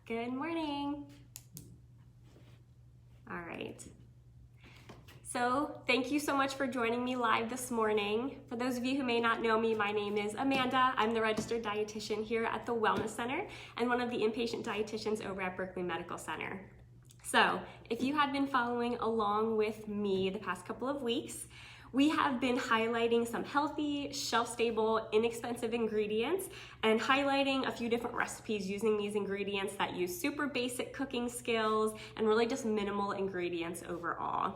Good morning. All right. So thank you so much for joining me live this morning. For those of you who may not know me, my name is Amanda. I'm the registered dietitian here at the Wellness Center and one of the inpatient dietitians over at Berkeley Medical Center. So if you have been following along with me the past couple of weeks, we have been highlighting some healthy, shelf-stable, inexpensive ingredients and highlighting a few different recipes using these ingredients that use super basic cooking skills and really just minimal ingredients overall.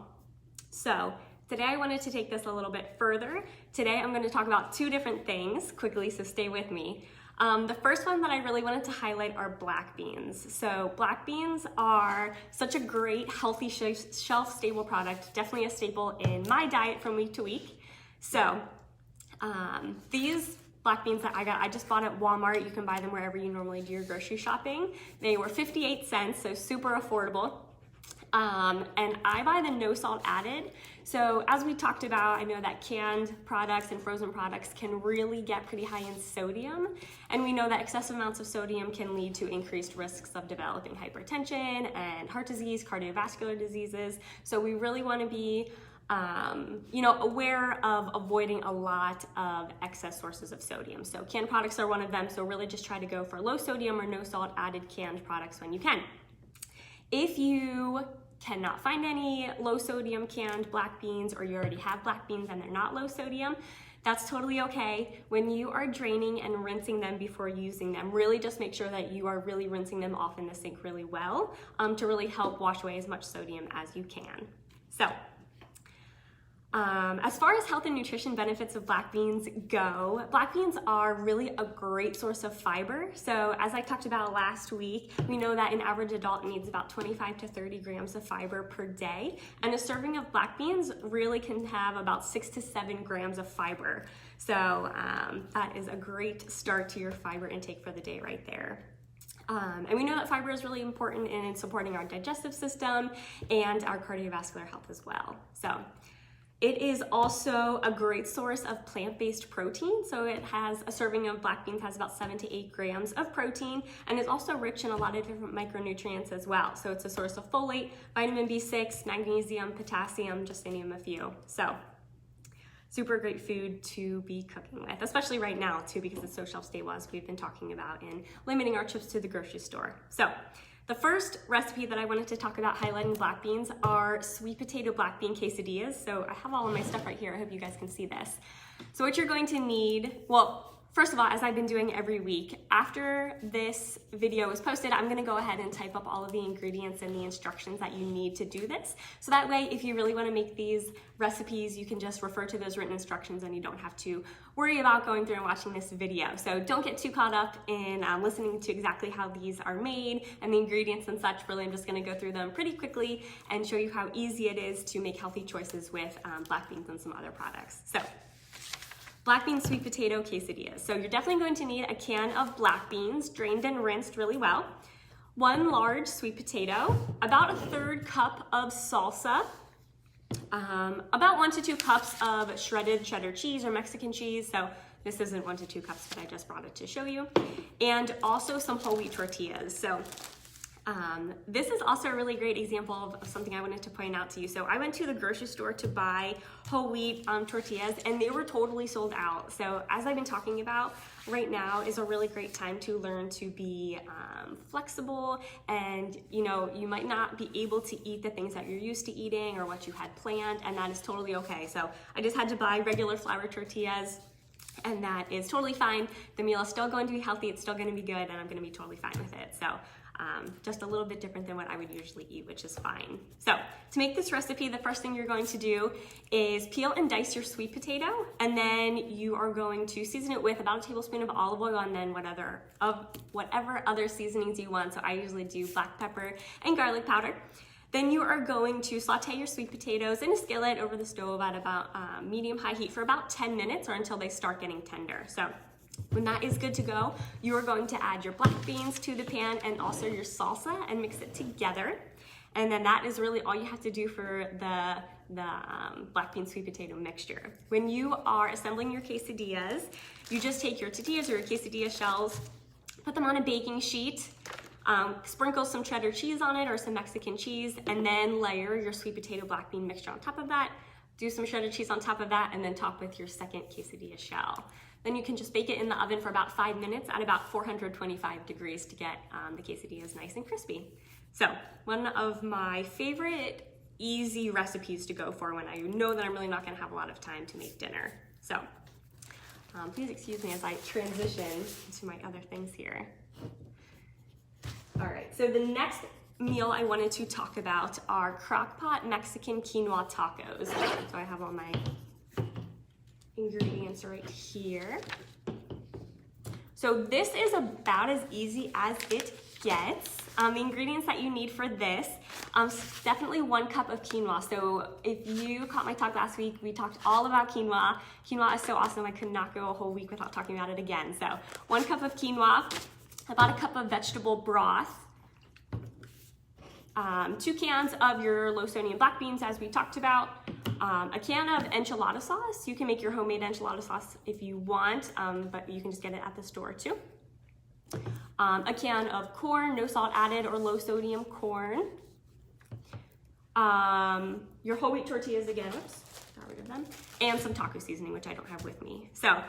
So today I wanted to take this a little bit further. Today I'm going to talk about two different things quickly, so stay with me. The first one that I really wanted to highlight are black beans. So black beans are such a great, healthy, shelf-stable product, definitely a staple in my diet from week to week. So these black beans that I just bought at Walmart. You can buy them wherever you normally do your grocery shopping. They were 58 cents, so super affordable. And I buy the no salt added. So as we talked about, I know that canned products and frozen products can really get pretty high in sodium. And we know that excessive amounts of sodium can lead to increased risks of developing hypertension and heart disease, cardiovascular diseases. So we really want to be aware of avoiding a lot of excess sources of sodium. So canned products are one of them. So really just try to go for low sodium or no salt added canned products when you can. If you cannot find any low sodium canned black beans, or you already have black beans and they're not low sodium, that's totally okay. When you are draining and rinsing them before using them, really just make sure that you are really rinsing them off in the sink really well to really help wash away as much sodium as you can. So as far as health and nutrition benefits of black beans go, black beans are really a great source of fiber. So as I talked about last week, we know that an average adult needs about 25 to 30 grams of fiber per day. And a serving of black beans really can have about 6 to 7 grams of fiber. So that is a great start to your fiber intake for the day right there. And we know that fiber is really important in supporting our digestive system and our cardiovascular health as well. So it is also a great source of plant-based protein. So it has a serving of black beans has about 7 to 8 grams of protein, and it's also rich in a lot of different micronutrients as well. So it's a source of folate, vitamin B6, magnesium, potassium, just to name a few. So super great food to be cooking with, especially right now too, because it's so shelf-stable as we've been talking about in limiting our trips to the grocery store. So the first recipe that I wanted to talk about highlighting black beans are sweet potato black bean quesadillas. So I have all of my stuff right here. I hope you guys can see this. So what you're going to need, well, first of all, as I've been doing every week, after this video is posted, I'm gonna go ahead and type up all of the ingredients and the instructions that you need to do this. So that way, if you really wanna make these recipes, you can just refer to those written instructions and you don't have to worry about going through and watching this video. So don't get too caught up in listening to exactly how these are made and the ingredients and such. Really, I'm just gonna go through them pretty quickly and show you how easy it is to make healthy choices with black beans and some other products. So, black bean sweet potato quesadillas. So you're definitely going to need a can of black beans, drained and rinsed really well, 1 large sweet potato, about a 1/3 cup of salsa, about 1 to 2 cups of shredded cheddar cheese or Mexican cheese. So this isn't 1 to 2 cups, but I just brought it to show you. And also some whole wheat tortillas. So this is also a really great example of something I wanted to point out to you. So I went to the grocery store to buy whole wheat tortillas and they were totally sold out. So as I've been talking about, right now is a really great time to learn to be flexible, and you might not be able to eat the things that you're used to eating or what you had planned, and that is totally okay. So I just had to buy regular flour tortillas, and that is totally fine. The meal is still going to be healthy, it's still going to be good, and I'm going to be totally fine with it. So just a little bit different than what I would usually eat, which is fine. So to make this recipe, the first thing you're going to do is peel and dice your sweet potato, and then you are going to season it with about a tablespoon of olive oil and then whatever other seasonings you want. So I usually do black pepper and garlic powder. Then you are going to saute your sweet potatoes in a skillet over the stove at about medium-high heat for about 10 minutes or until they start getting tender. So when that is good to go, you are going to add your black beans to the pan and also your salsa and mix it together. And then that is really all you have to do for the black bean sweet potato mixture. When you are assembling your quesadillas, you just take your tortillas or your quesadilla shells, put them on a baking sheet, Sprinkle some cheddar cheese on it or some Mexican cheese, and then layer your sweet potato black bean mixture on top of that. Do some shredded cheese on top of that, and then top with your second quesadilla shell. Then you can just bake it in the oven for about 5 minutes at about 425 degrees to get the quesadillas nice and crispy. So one of my favorite easy recipes to go for when I know that I'm really not gonna have a lot of time to make dinner. So please excuse me as I transition to my other things here. All right, so the next meal I wanted to talk about are crock-pot Mexican quinoa tacos. So I have all my ingredients right here. So this is about as easy as it gets. The ingredients that you need for this, definitely 1 cup of quinoa. So if you caught my talk last week, we talked all about quinoa. Quinoa is so awesome, I could not go a whole week without talking about it again. So 1 cup of quinoa, about 1 cup of vegetable broth, 2 cans of your low sodium black beans as we talked about, a can of enchilada sauce. You can make your homemade enchilada sauce if you want, but you can just get it at the store too. A can of corn, no salt added or low sodium corn. Your whole wheat tortillas again, oops, got rid of them. And some taco seasoning, which I don't have with me. So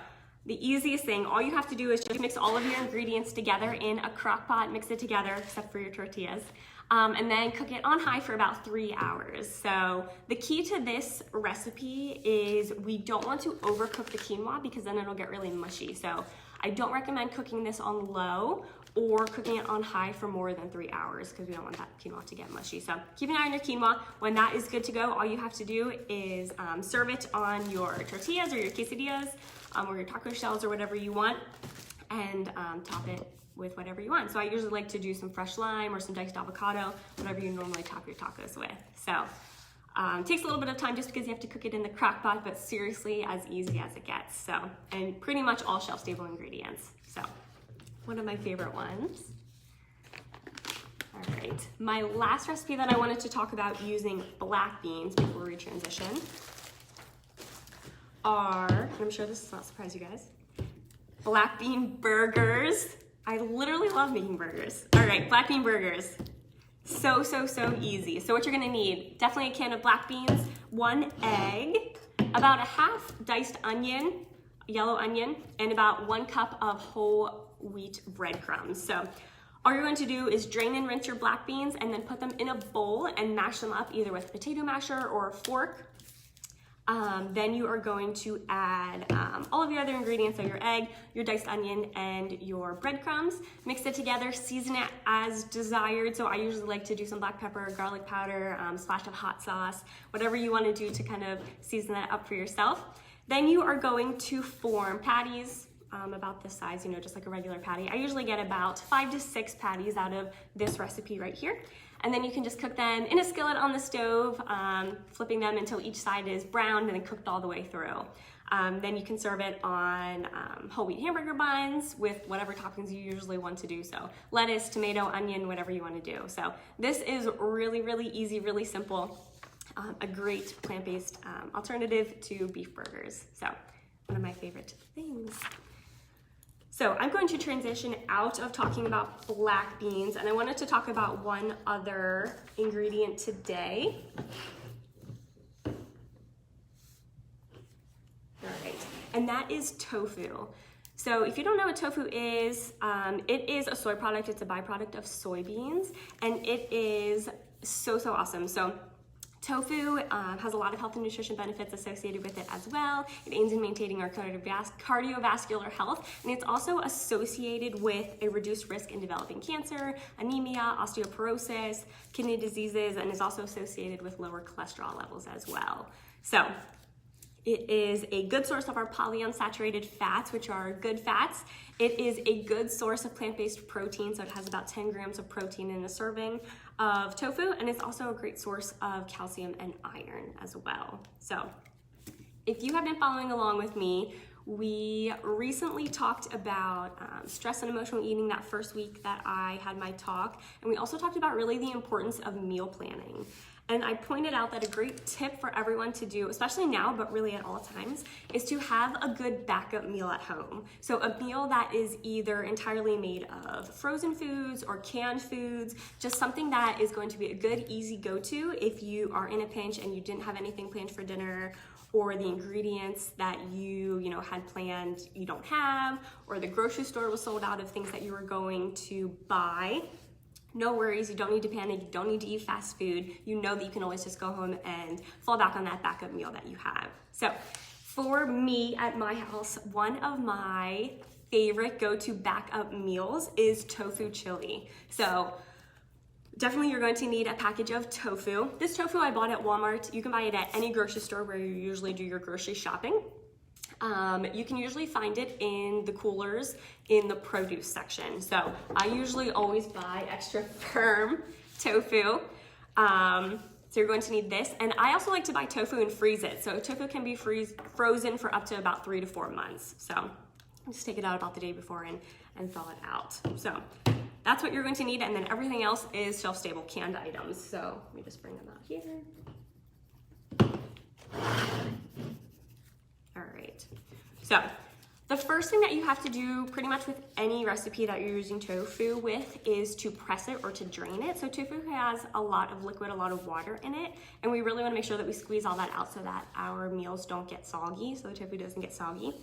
the easiest thing, all you have to do is just mix all of your ingredients together in a crock pot, mix it together, except for your tortillas. And then cook it on high for about 3 hours. So the key to this recipe is we don't want to overcook the quinoa because then it'll get really mushy. So I don't recommend cooking this on low or cooking it on high for more than 3 hours because we don't want that quinoa to get mushy. So keep an eye on your quinoa. When that is good to go, all you have to do is serve it on your tortillas or your quesadillas or your taco shells or whatever you want, and top it with whatever you want. So I usually like to do some fresh lime or some diced avocado, whatever you normally top your tacos with. So it takes a little bit of time just because you have to cook it in the crock pot, but seriously as easy as it gets. So, and pretty much all shelf stable ingredients. So one of my favorite ones. All right, my last recipe that I wanted to talk about using black beans before we transition are, and I'm sure this does not surprise you guys, black bean burgers. I literally love making burgers. All right, black bean burgers. So easy. So what you're gonna need, definitely a can of black beans, 1 egg, about a half diced onion, yellow onion, and about 1 cup of whole wheat breadcrumbs. So all you're going to do is drain and rinse your black beans and then put them in a bowl and mash them up either with a potato masher or a fork. Then you are going to add all of your other ingredients, so your egg, your diced onion, and your breadcrumbs. Mix it together, season it as desired. So I usually like to do some black pepper, garlic powder, splash of hot sauce, whatever you want to do to kind of season that up for yourself. Then you are going to form patties about this size, you know, just like a regular patty. I usually get about 5 to 6 patties out of this recipe right here. And then you can just cook them in a skillet on the stove, flipping them until each side is browned and then cooked all the way through. Then you can serve it on whole wheat hamburger buns with whatever toppings you usually want to do. So lettuce, tomato, onion, whatever you want to do. So this is really easy, really simple. A great plant-based alternative to beef burgers. So one of my favorite things. So I'm going to transition out of talking about black beans, and I wanted to talk about one other ingredient today. All right, and that is tofu. So if you don't know what tofu is, it is a soy product. It's a byproduct of soybeans, and it is so awesome. So tofu has a lot of health and nutrition benefits associated with it as well. It aids in maintaining our cardiovascular health, and it's also associated with a reduced risk in developing cancer, anemia, osteoporosis, kidney diseases, and is also associated with lower cholesterol levels as well. So it is a good source of our polyunsaturated fats, which are good fats. It is a good source of plant-based protein, so it has about 10 grams of protein in a serving of tofu, and it's also a great source of calcium and iron as well. So if you have been following along with me, we recently talked about stress and emotional eating that first week that I had my talk, and we also talked about really the importance of meal planning. And I pointed out that a great tip for everyone to do, especially now, but really at all times, is to have a good backup meal at home. So a meal that is either entirely made of frozen foods or canned foods, just something that is going to be a good, easy go-to if you are in a pinch and you didn't have anything planned for dinner, or the ingredients that you had planned you don't have, or the grocery store was sold out of things that you were going to buy. No worries, you don't need to panic, you don't need to eat fast food. You know that you can always just go home and fall back on that backup meal that you have. So for me at my house, one of my favorite go-to backup meals is tofu chili. So definitely you're going to need a package of tofu. This tofu I bought at Walmart. You can buy it at any grocery store where you usually do your grocery shopping. You can usually find it in the coolers in the produce section. So I usually always buy extra firm tofu. So you're going to need this. And I also like to buy tofu and freeze it. So tofu can be frozen for up to about 3 to 4 months. So just take it out about the day before and thaw it out. So that's what you're going to need. And then everything else is shelf-stable canned items. So let me just bring them out here. All right, so the first thing that you have to do pretty much with any recipe that you're using tofu with is to press it or to drain it. So tofu has a lot of liquid, a lot of water in it, and we really want to make sure that we squeeze all that out so that our meals don't get soggy, so the tofu doesn't get soggy.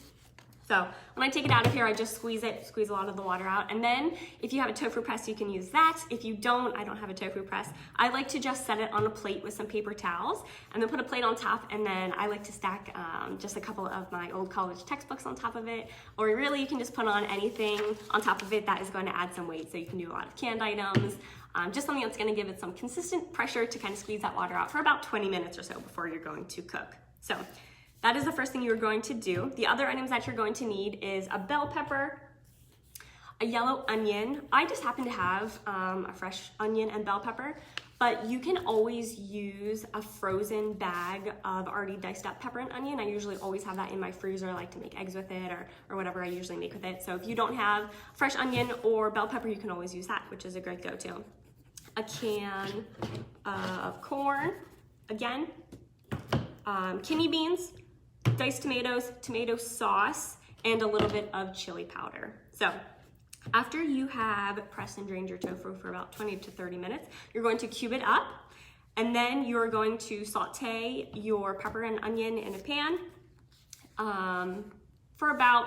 So when I take it out of here, I just squeeze a lot of the water out. And then if you have a tofu press, you can use that. If you don't, I don't have a tofu press. I like to just set it on a plate with some paper towels and then put a plate on top. And then I like to stack just a couple of my old college textbooks on top of it. Or really you can just put on anything on top of it that is going to add some weight. So you can do a lot of canned items, just something that's going to give it some consistent pressure to kind of squeeze that water out for about 20 minutes or so before you're going to cook. So that is the first thing you're going to do. The other items that you're going to need is a bell pepper, a yellow onion. I just happen to have a fresh onion and bell pepper, but you can always use a frozen bag of already diced up pepper and onion. I usually always have that in my freezer. I like to make eggs with it or whatever I usually make with it. So if you don't have fresh onion or bell pepper, you can always use that, which is a great go-to. A can of corn, again, kidney beans, diced tomatoes, tomato sauce, and a little bit of chili powder. So after you have pressed and drained your tofu for about 20 to 30 minutes, you're going to cube it up, and then you're going to saute your pepper and onion in a pan for about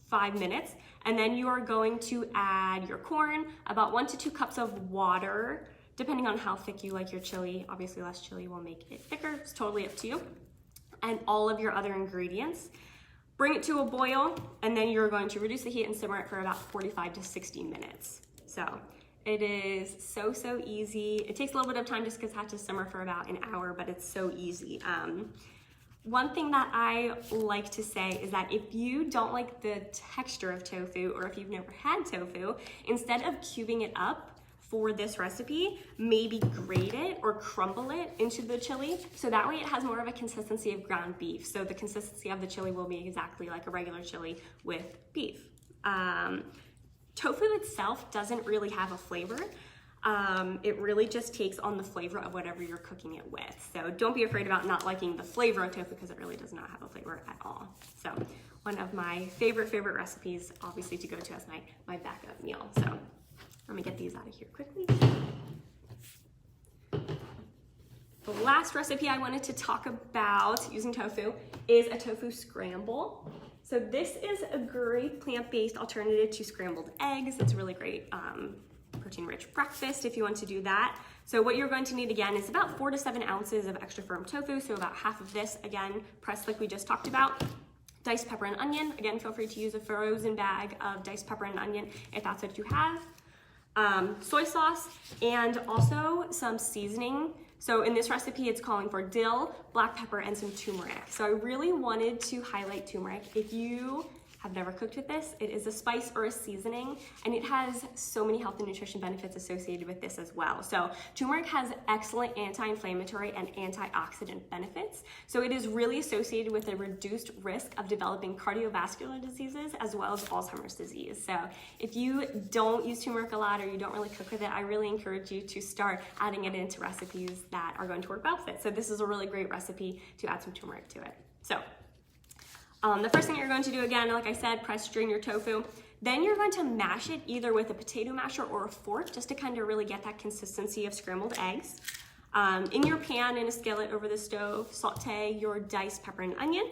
5 minutes. And then you are going to add your corn, about 1 to 2 cups of water, depending on how thick you like your chili. Obviously less chili will make it thicker, it's totally up to you. And all of your other ingredients. Bring it to a boil, and then you're going to reduce the heat and simmer it for about 45 to 60 minutes. So it is so easy. It takes a little bit of time just because it has to simmer for about an hour, but it's so easy. One thing that I like to say is that if you don't like the texture of tofu, or if you've never had tofu, instead of cubing it up for this recipe, maybe grate it or crumble it into the chili, so that way it has more of a consistency of ground beef. So the consistency of the chili will be exactly like a regular chili with beef. Tofu itself doesn't really have a flavor. It really just takes on the flavor of whatever you're cooking it with. So don't be afraid about not liking the flavor of tofu, because it really does not have a flavor at all. So one of my favorite recipes, obviously, to go to as my backup meal. So let me get these out of here quickly. The last recipe I wanted to talk about using tofu is a tofu scramble. So this is a great plant-based alternative to scrambled eggs. It's a really great protein-rich breakfast if you want to do that. So what you're going to need again is about 4 to 7 ounces of extra firm tofu. So about half of this, again, pressed like we just talked about. Diced pepper and onion. Again, feel free to use a frozen bag of diced pepper and onion if that's what you have. Soy sauce, and also some seasoning. So in this recipe, it's calling for dill, black pepper, and some turmeric. So I really wanted to highlight turmeric. If you have never cooked with this, it is a spice or a seasoning, and it has so many health and nutrition benefits associated with this as well. So turmeric has excellent anti-inflammatory and antioxidant benefits. So it is really associated with a reduced risk of developing cardiovascular diseases as well as Alzheimer's disease. So if you don't use turmeric a lot or you don't really cook with it, I really encourage you to start adding it into recipes that are going to work well with it. So this is a really great recipe to add some turmeric to it. So the first thing you're going to do, again, like I said, press strain your tofu. Then you're going to mash it either with a potato masher or a fork just to kind of really get that consistency of scrambled eggs. In your pan, in a skillet over the stove, saute your diced pepper and onion.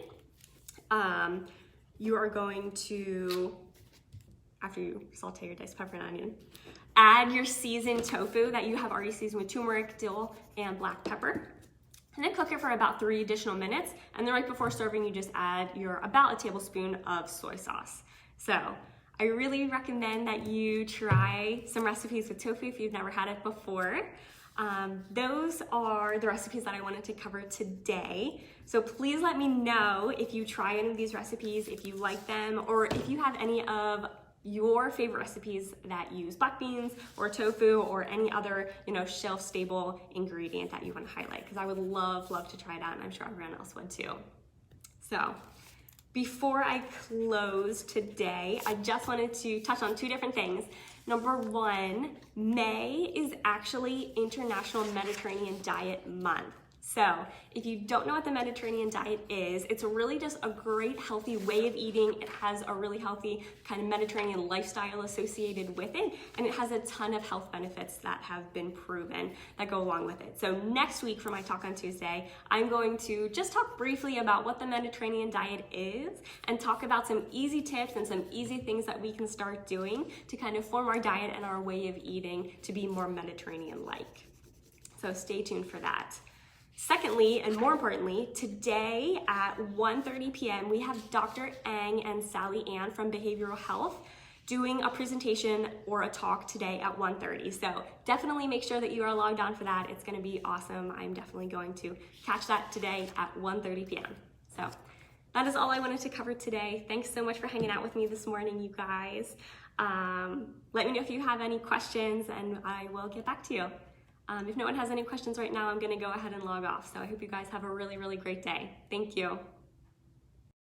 You are going to, after you saute your diced pepper and onion, add your seasoned tofu that you have already seasoned with turmeric, dill, and black pepper. And then cook it for about 3 additional minutes. And then right before serving, you just add about a tablespoon of soy sauce. So I really recommend that you try some recipes with tofu if you've never had it before. Those are the recipes that I wanted to cover today. So please let me know if you try any of these recipes, if you like them, or if you have any of your favorite recipes that use black beans or tofu or any other, shelf-stable ingredient that you want to highlight, because I would love to try it out, and I'm sure everyone else would too. So before I close today, I just wanted to touch on 2 different things. Number 1, May is actually International Mediterranean Diet Month. So if you don't know what the Mediterranean diet is, it's really just a great healthy way of eating. It has a really healthy kind of Mediterranean lifestyle associated with it, and it has a ton of health benefits that have been proven that go along with it. So next week for my talk on Tuesday, I'm going to just talk briefly about what the Mediterranean diet is and talk about some easy tips and some easy things that we can start doing to kind of form our diet and our way of eating to be more Mediterranean-like. So stay tuned for that. Secondly, and more importantly, today at 1:30 p.m., we have Dr. Ang and Sally Ann from Behavioral Health doing a presentation or a talk today at 1:30. So definitely make sure that you are logged on for that. It's going to be awesome. I'm definitely going to catch that today at 1:30 p.m. So that is all I wanted to cover today. Thanks so much for hanging out with me this morning, you guys. Let me know if you have any questions, and I will get back to you. If no one has any questions right now, I'm going to go ahead and log off. So I hope you guys have a really, really great day. Thank you.